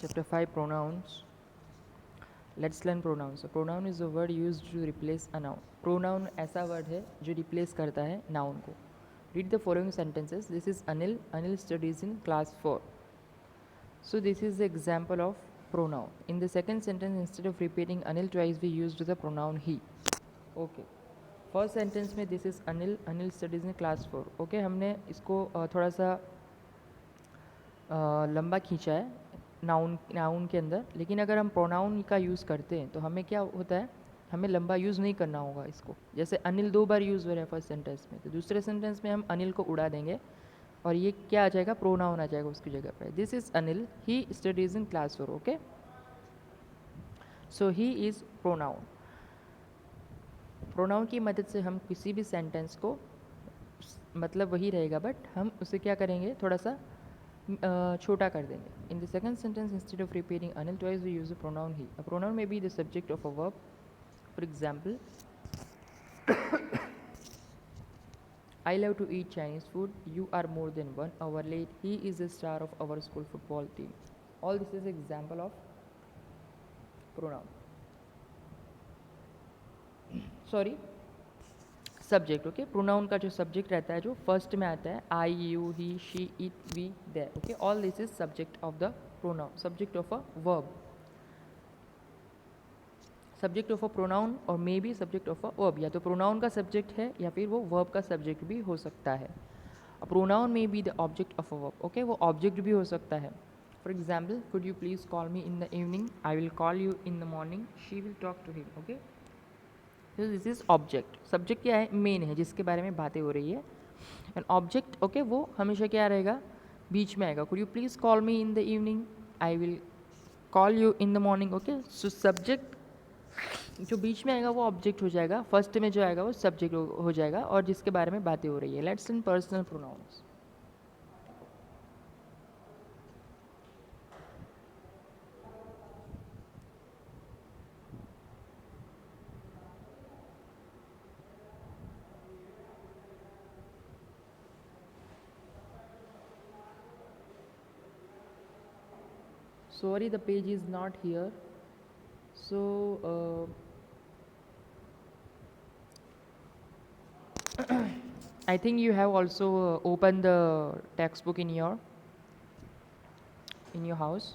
Chapter 5 Pronouns. Let's learn pronouns. So pronoun is a word used to replace a noun. Pronoun ऐसा word है जो replace करता है noun को. Read the following sentences. This is Anil. Anil studies in class 4. So this is the example of pronoun. In the second sentence, instead of repeating Anil twice, we used the pronoun he. Okay. First sentence में this is Anil. Anil studies in class 4. Okay, हमने इसको थोड़ा सा लंबा खींचा है noun के अंदर. लेकिन अगर हम प्रोनाउन का यूज़ करते हैं तो हमें क्या होता है, हमें लंबा यूज़ नहीं करना होगा इसको. जैसे अनिल 2 बार यूज़ हो रहा है फर्स्ट सेंटेंस में, तो दूसरे सेंटेंस में हम अनिल को उड़ा देंगे और ये क्या आ जाएगा, प्रोनाउन आ जाएगा उसकी जगह पर. This is Anil, he studies in class 4. Okay, so he is pronoun. Pronoun की मदद से हम किसी भी सेंटेंस को, मतलब वही रहेगा बट हम उसे क्या करेंगे, थोड़ा सा छोटा कर देंगे. In the second sentence, instead of repeating Anil twice, we use a pronoun ही. A pronoun may be the subject of a verb. For example, I love to eat Chinese food. You are more than 1 hour late. He is the star of our school football team. All this is example of pronoun. Sorry, subject. Okay, pronoun का जो subject रहता है, जो first में आता है, I, you, he, she, it, we, there. Okay, all this is subject of the pronoun, subject of a verb. Subject of a pronoun और may be subject of a verb. या तो pronoun का subject है या फिर वो verb का subject भी हो सकता है. A pronoun may be the object of a verb. Okay, वो ऑब्जेक्ट भी हो सकता है. For example, could you please call me in the evening, I will call you in the morning, she will talk to him. Okay, तो this is object. Subject क्या है, main है, जिसके बारे में बातें हो रही है. एंड ऑब्जेक्ट, ओके, वो हमेशा क्या रहेगा, बीच में आएगा. Could you please call me in the evening, I will call you in the morning. Okay, so subject जो बीच में आएगा वो ऑब्जेक्ट हो जाएगा, फर्स्ट में जो आएगा वो सब्जेक्ट हो जाएगा, और जिसके बारे में बातें हो रही है. Let's learn personal pronouns. Sorry, the page is not here. So I think you have also opened the textbook in your house.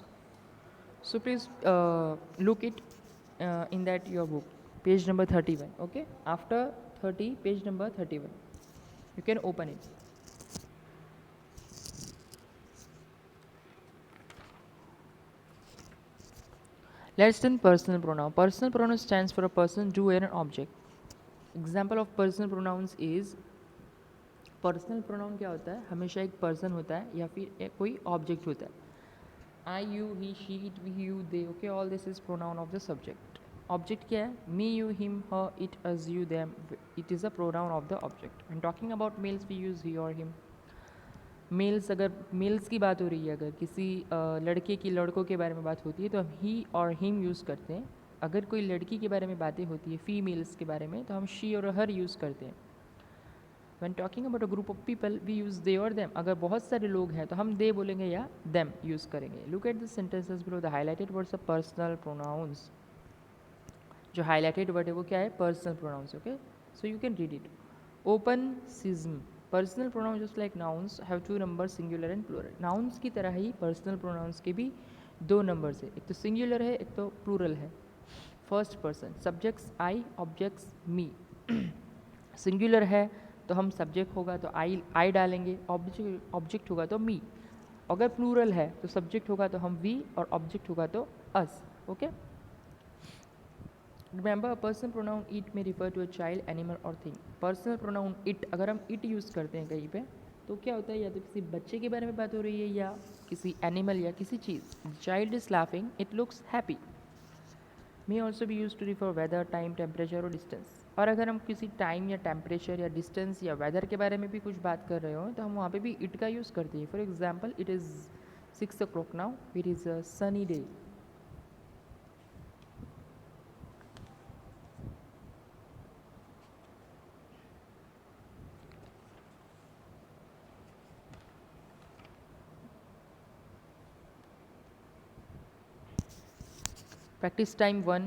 So please look it in that your book, page number 31. Okay, after 30, page number 31, you can open it. Let's learn personal pronoun. Personal pronoun stands for a person, do, and an object. Example of personal pronouns is, personal pronoun क्या होता है, हमेशा एक person होता है या फिर कोई ऑब्जेक्ट होता है. I, you, he, she, it, we, you, they. Okay, all this is pronoun of the subject. Object क्या है, me, you, him, her, it, us, you, them. It is a pronoun of the object. And talking about males, we use he और him. Mails, अगर mails की बात हो रही है, अगर किसी लड़के की, लड़कों के बारे में बात होती है तो हम ही और हिम यूज़ करते हैं. अगर कोई लड़की के बारे में बातें होती है, फीमेल्स के बारे में, तो हम शी और हर यूज़ करते हैं. When talking about a group of people, we use they or them. अगर बहुत सारे लोग हैं तो हम they बोलेंगे या them यूज़ करेंगे. Look at the sentences below. The highlighted words are personal pronouns. जो highlighted word है वो क्या है, personal pronouns. Okay, so you can read it. Open sesame. Personal pronouns just like nouns have two numbers, singular and plural. Nouns की तरह ही personal pronouns के भी दो numbers है. एक तो singular है, एक तो plural है. First person, subjects I, objects me. Singular है तो हम सब्जेक्ट होगा तो आई डालेंगे, ऑब्जेक्ट होगा तो मी. अगर प्लूरल है तो सब्जेक्ट होगा तो हम वी और ऑब्जेक्ट होगा तो us. Okay, remember, personal pronoun it में refer to a child, animal और थिंग. पर्सनल प्रोनाउन इट, अगर हम इट यूज़ करते हैं कहीं पे तो क्या होता है, या तो किसी बच्चे के बारे में बात हो रही है या किसी एनिमल या किसी चीज़. Child is laughing, it looks happy. May also be use to refer weather, time, temperature और डिस्टेंस. और अगर हम किसी टाइम या टेम्परेचर या डिस्टेंस या वेदर के बारे में भी कुछ बात कर रहे हो तो हम वहाँ पे भी इट का यूज़ करते हैं. For example, it is 6 o'clock now, it is a sunny day. Practice time 1,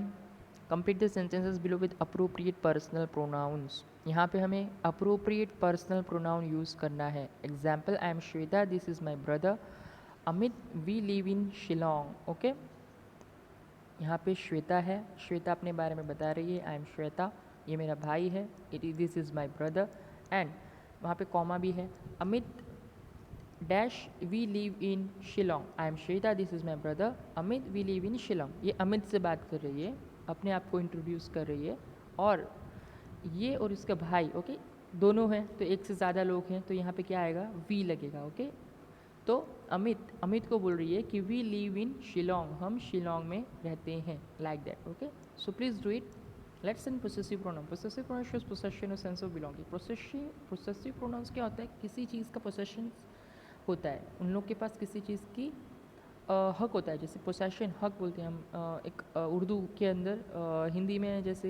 complete the sentences below with appropriate personal pronouns. यहाँ पे हमें अप्रोप्रिएट पर्सनल प्रोनाउन यूज़ करना है। Example, I am Shweta, this is my brother Amit, we live in Shillong. Okay, यहाँ पे श्वेता है, श्वेता अपने बारे में बता रही है, आई एम श्वेता, ये मेरा भाई है, this is my brother, and वहाँ पे कॉमा भी है, Amit dash we live in Shillong, I am Shweta, this is my brother Amit, we live in Shillong. ये अमित से बात कर रही है, अपने आप को इंट्रोड्यूस कर रही है, और ये और इसका भाई, ओके, दोनों हैं, तो एक से ज़्यादा लोग हैं, तो यहाँ पे क्या आएगा, वी लगेगा। ओके, तो अमित को बोल रही है कि वी लिव इन शिलोंग, हम शिलोंग में रहते हैं, like that. Okay, so please do it. Let's in possessive pronoun. Possessive pronoun shows possession और sense of belonging. Possessive pronouns क्या होता है, किसी चीज़ का पोसेशन होता है, उन लोग के पास किसी चीज़ की हक होता है, जैसे पोसेशन हक बोलते हैं हम। एक उर्दू के अंदर हिंदी में जैसे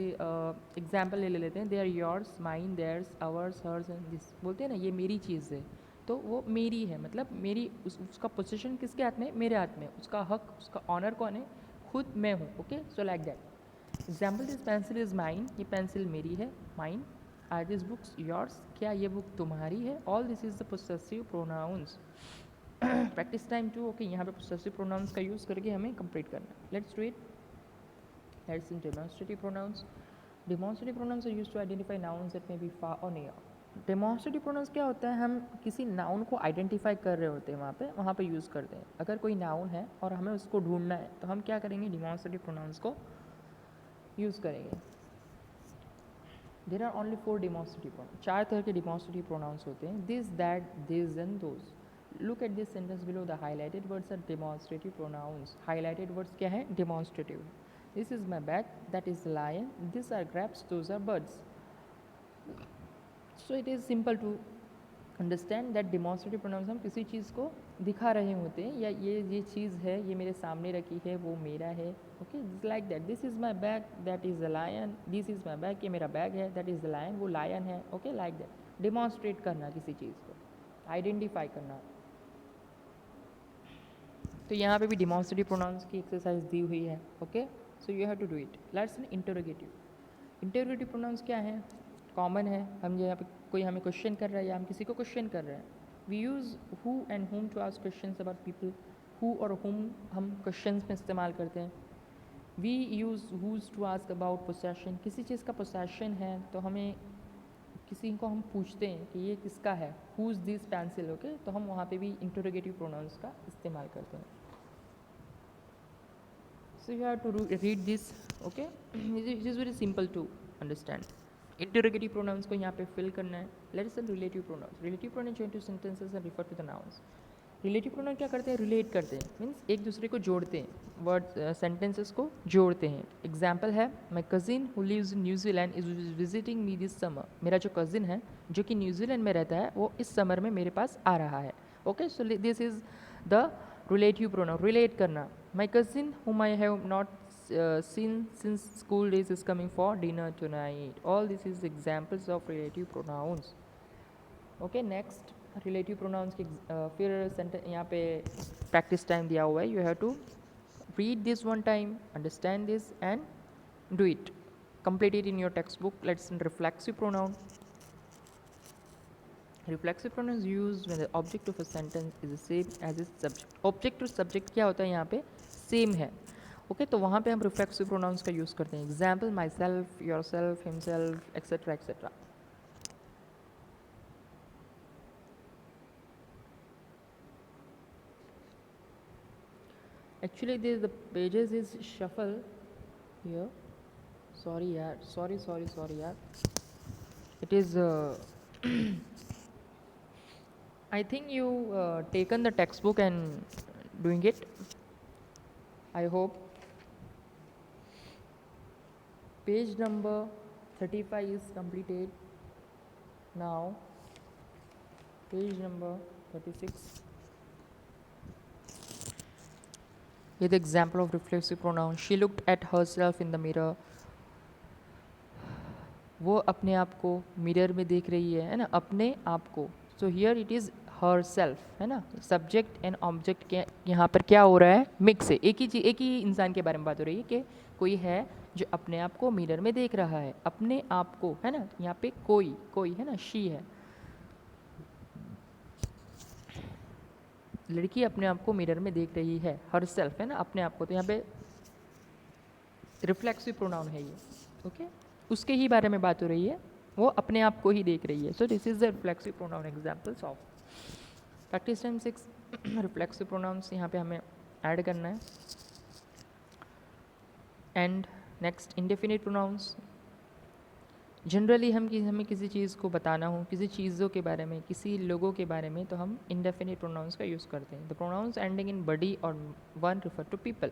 एग्जाम्पल ले लेते हैं, they are yours, mine, theirs, ours, hers and this, बोलते हैं ना, ये मेरी चीज़ है, तो वो मेरी है, मतलब मेरी, उसका पोसेशन किसके हाथ में, मेरे हाथ में, उसका हक, उसका ऑनर कौन है, खुद मैं हूँ। Okay, so like that. Example, this pencil is mine, ये पेंसिल मेरी है, mine. Are this books yours, क्या ये बुक तुम्हारी है। All this is the possessive pronouns. Practice time 2। Okay, यहाँ पे पोसेसिव प्रोनाउंस का यूज़ करके हमें कंप्लीट करना है। Let's do it. Let's in demonstrative pronouns. Demonstrative pronouns are used to identify nouns that may be far और near. Demonstrative pronounce क्या होता है, हम किसी नाउन को आइडेंटिफाई कर रहे होते हैं, वहाँ पे यूज़ करते हैं। अगर कोई नाउन है और हमें उसको ढूंढना है, तो हम क्या करेंगे, डेमोन्स्ट्रेटिव प्रोनाउंस को यूज़ करेंगे। There are only 4 demonstrative pronouns, 4 तरह के डेमोन्स्ट्रेटिव प्रोनाउंस होते हैं, this, that, this and those. Look at this sentence below, the highlighted words are demonstrative pronouns. Highlighted words क्या है, demonstrative. This is my bag, that is lion, this are grapes, those are birds. So it is simple to understand that demonstrative pronouns, हम किसी चीज़ को दिखा रहे होते हैं, या ये चीज़ है, ये मेरे सामने रखी है, वो मेरा है। Okay, like that, this is my bag, that is the lion, this is my bag, ये मेरा बैग है, दैट इज़ द लायन, वो लायन है। ओके, लाइक दैट, डेमोन्स्ट्रेट करना किसी चीज़ को, आइडेंटिफाई करना। तो यहाँ पे भी डेमोन्स्ट्रेटिव प्रोनाउंस की एक्सरसाइज दी हुई है। Okay, so you have to do it. Let's an interrogative. Interrogative pronouns क्या है, कॉमन है, हम यहाँ पे कोई हमें क्वेश्चन कर रहा है या हम किसी को क्वेश्चन कर रहे हैं, we use who and whom to ask questions about people. Who और हुम हम क्वेश्चंस में इस्तेमाल करते हैं। We use whose to ask about possession, किसी चीज़ का पोसेशन है तो हमें, किसी को हम पूछते हैं कि ये किसका है, हुज दिस पेंसिल। ओके, तो हम वहाँ पे भी इंटरोगेटिव प्रोनाउंस का इस्तेमाल करते हैं। So you have to read this. Okay, it is very simple to understand. Interrogative pronouns को यहाँ पे fill करना है. Let's say relative pronouns. Relative pronouns join to sentences and refer to the nouns. Relative pronoun क्या करते हैं, relate करते हैं, मीन्स एक दूसरे को जोड़ते हैं, वर्ड सेंटेंसेस को जोड़ते हैं। एग्जाम्पल है, my cousin who lives in New Zealand is visiting me this summer. मेरा जो कज़िन है जो कि न्यूजीलैंड में रहता है, वो इस समर में मेरे पास आ रहा है। Okay, so this is the relative pronoun, relate करना। माई cousin whom I have not seen since school days is coming for dinner tonight. All this is examples of relative pronouns. Okay, next relative pronouns की फिर sentence यहाँ पे practice time दिया हुआ है। You have to read this one time, understand this and do it, complete it in your text book. Let's reflexive pronoun. Reflexive pronoun is used when the object of a sentence is same as its subject. Object और subject क्या होता है यहाँ पे, same है। Okay, तो वहाँ पे हम रिफ्लेक्सिव प्रोनाउंस का यूज़ करते हैं। Example, my self, your self, himself, etcetera etcetera. Actually, the pages is shuffle here. Sorry yaar, sorry yaar. It is I think you taken the textbook and doing it, I hope. Page number 35 is completed. Now page number 36. Here the example of reflexive pronoun. She looked at herself in the mirror. वो अपने आप को mirror में देख रही है ना, अपने आप को। So here it is her self, है ना, सब्जेक्ट एंड ऑब्जेक्ट के यहाँ पर क्या हो रहा है, मिक्स है, एक ही इंसान के बारे में बात हो रही है कि कोई है जो अपने आप को मिरर में देख रहा है, अपने आप को, है ना, यहाँ पे कोई कोई है ना, शी है, लड़की अपने आप को मिरर में देख रही है, हर सेल्फ, है ना, अपने आप को, तो यहाँ पे रिफ्लेक्सिव प्रोनाउन है ये, ओके, उसके ही बारे में बात हो रही है, वो अपने आप को ही देख रही है. So this is the reflexive pronoun examples of. Practice time 6 reflexive pronouns यहाँ पे हमें ऐड करना है. And next indefinite pronouns. Generally हमें किसी चीज़ को बताना हो, किसी चीज़ों के बारे में, किसी लोगों के बारे में, तो हम इंडेफिनिट प्रोनाउंस का यूज़ करते हैं. The pronouns ending in body और one refer to people.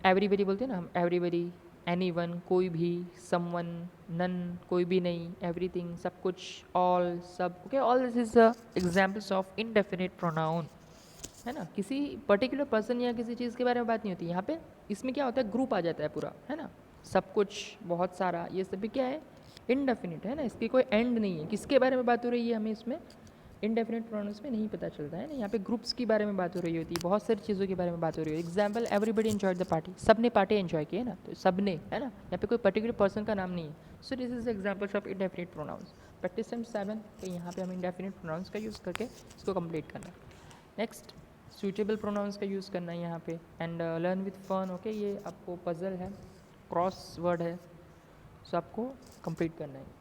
Everybody बोलते हैं ना हम, एवरीबडी, एनीवन, कोई भी, समवन, नन, कोई भी नहीं, एवरीथिंग, सब कुछ, ऑल, सब, okay, all this is the examples of indefinite pronoun, है ना. किसी पर्टिकुलर पर्सन या किसी चीज़ के बारे में बात नहीं होती यहाँ पे. इसमें क्या होता है, ग्रुप आ जाता है पूरा, है ना, सब कुछ, बहुत सारा, ये सभी क्या है, इनडेफिनिट, है ना, इसकी कोई एंड नहीं है. किसके बारे में बात हो रही है हमें इसमें इनडेफिनिट प्रोनाउंस में नहीं पता चलता है ना. यहाँ पे ग्रुप्स की बारे में बात हो रही होती है, बहुत सारी चीज़ों के बारे में बात हो रही है. Example, everybody enjoyed the party, सब ने पार्टी एंजॉय की है ना, तो सब ने, है ना, यहाँ पे कोई पर्टिकुलर पर्सन का नाम नहीं है. So this is examples of indefinite pronouns. Practice time 7, तो यहाँ पे हमें इनडेफिनिट प्रोनाउंस का यूज़ करके इसको कंप्लीट करना है. नेक्स्ट, सूटेबल प्रोनाउंस का यूज़ करना है यहाँ पे. And learn with fun, okay, ये आपको पजल है, क्रॉस वर्ड है, सो आपको कंप्लीट करना है.